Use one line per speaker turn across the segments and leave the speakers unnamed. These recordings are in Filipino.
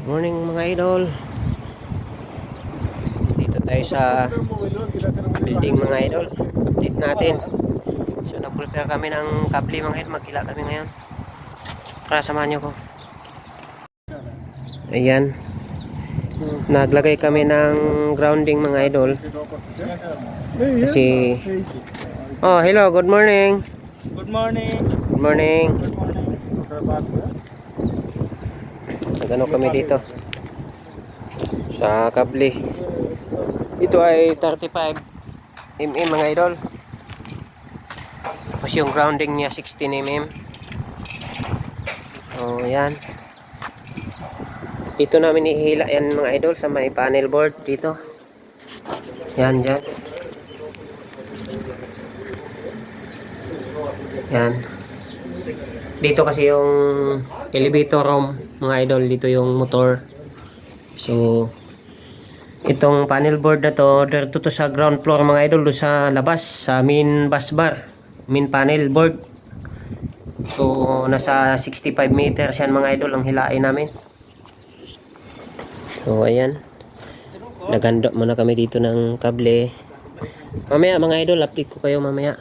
Morning mga idol. Dito tayo sa building mga idol. Update natin. So nag-prepare kami ng kable mga idol. Magkila kami ngayon. Para samahan nyo ko. Ayan. Naglagay kami ng grounding mga idol. Kasi hello, good morning.
Good morning.
Good morning. Nagano kami dito sa kable. Ito ay 35 mm mga idol. Tapos yung grounding niya 16 mm. Oh, yan. Dito namin ihila yan mga idol sa may panel board dito. Yan dyan. Yan. Dito kasi yung elevator room mga idol. Dito yung motor. So itong panel board na to, dito to sa ground floor mga idol, doon sa labas, sa main bus bar, main panel board. So nasa 65 meters yan mga idol ang hilain namin. So ayan, nagando muna kami dito ng kable. Mamaya mga idol, update ko kayo mamaya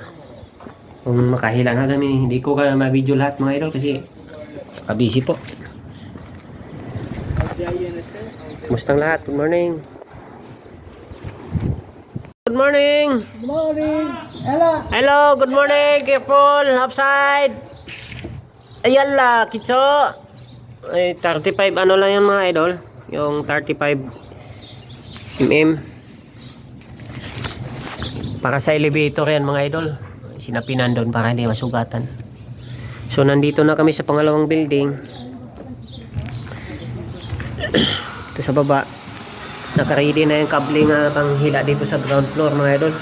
kung makahila na kami. Hindi ko kaya ma-video lahat mga idol kasi kabisi po. Kumusta lahat? Good morning. Good morning.
Good morning. Hello.
Hello, good morning. Careful, upside. Ayan la, kitso. Ay, 35 ano lang yan mga idol. Yung 35 mm. Para sa elevator yan mga idol. Sinapinan doon para hindi masugatan. So nandito na kami sa pangalawang building. Ito sa baba. Nakaready na yung kable nga panghila dito sa ground floor mga idol.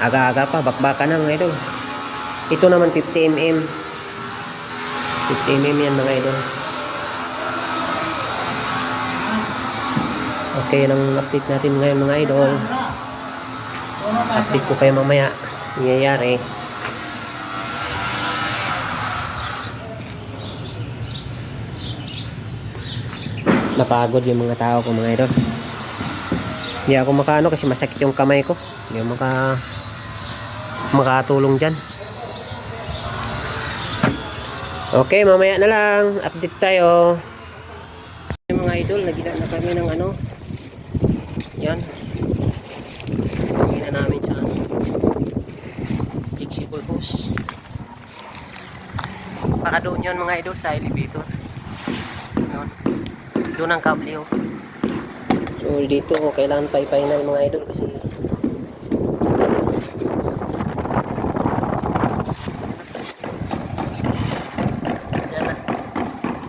Aga-aga pa, bakbaka na mga idol. Ito naman 50 mm. 50 mm yan mga idol. Okay, nang update natin ngayon mga idol. Update ko kayo mamaya. Nangyayari. Napagod yung mga tao ko mga idol. Hindi ako makaano kasi masakit yung kamay ko. Hindi ako makatulong dyan. Okay, mamaya na lang. Update tayo. Mga idol, nagila na kami ng ano. Yan. Nagila namin sa flexible hose. Para doon yun mga idol sa elevator. Yun. Doon ang kable oh. So dito kailangan pa i-final mga idol kasi dyan na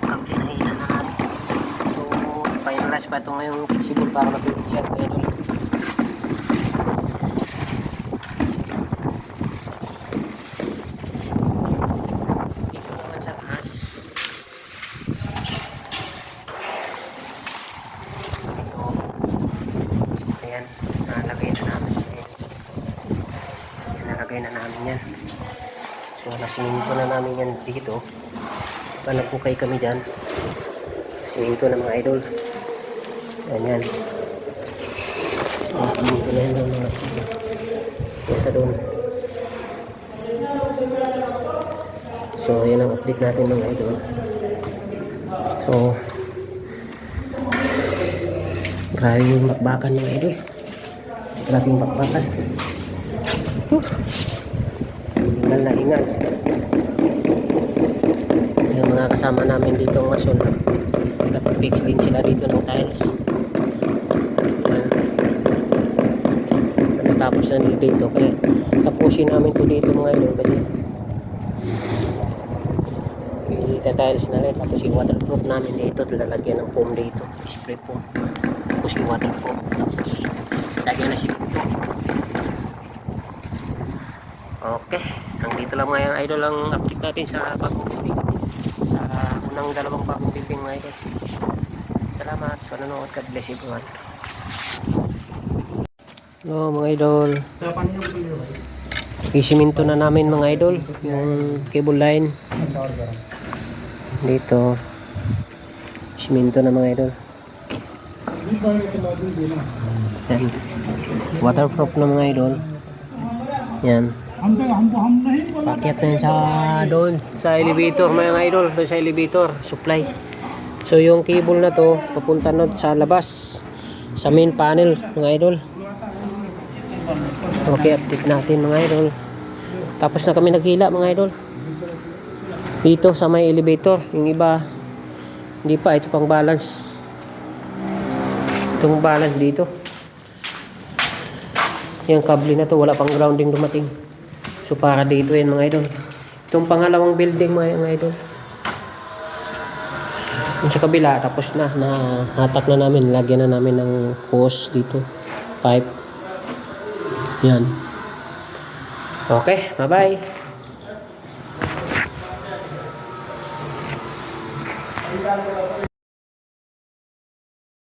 kable na hila na namin. So i-finalize pa ito ngayong flexible para matulog siya mga idol. Dito naman sa taas. Ayan, nalagay na namin. Ayan, nalagay na namin yan. So, nasiminto na namin yan dito. Panagpukay kami dyan. Nasiminto na mga idol. Ayan yan. So, nasiminto na yan mga idol. Punta doon. So, yan ang update natin mga idol. So, grabe yung bakbakan mga idol. Grabe yung bakbakan. Hingal na hingal. Yung mga kasama namin dito ang mason. Nag-fix din sila dito ng tiles. Natapos na nila dito. Kaya tapusin namin to dito mga idol. Kasi i-tiles na rin. Tapos yung waterproof namin dito. Lalagyan ng foam dito. Spray foam. Tapos yung waterproof. Tapos lagyan na simento. Okay, nandito lang ngayon idol ang update natin sa bagong building, sa unang dalawang bagong building mga idol. Salamat sa panonood. God bless everyone. Hello mga idol, isiminto na namin mga idol yung cable line dito. Simento na mga idol. Yan. Waterproof na mga idol. Yan. Pakyat na yan sa doon. Sa elevator mga idol. Doon sa elevator. Supply. So yung cable na to, papunta na sa labas. Sa main panel mga idol. Okay, update natin mga idol. Tapos na kami naghila mga idol. Dito sa may elevator. Yung iba, hindi pa. Ito pang balance. Itong balance dito. Yung kable na to, wala pang grounding dumating. So para dito yan mga idol. Itong pangalawang building mga idol. Yung sa kabila, tapos na. Nahatak na namin. Lagyan na namin ng hose dito. Pipe. Yan. Okay, bye-bye.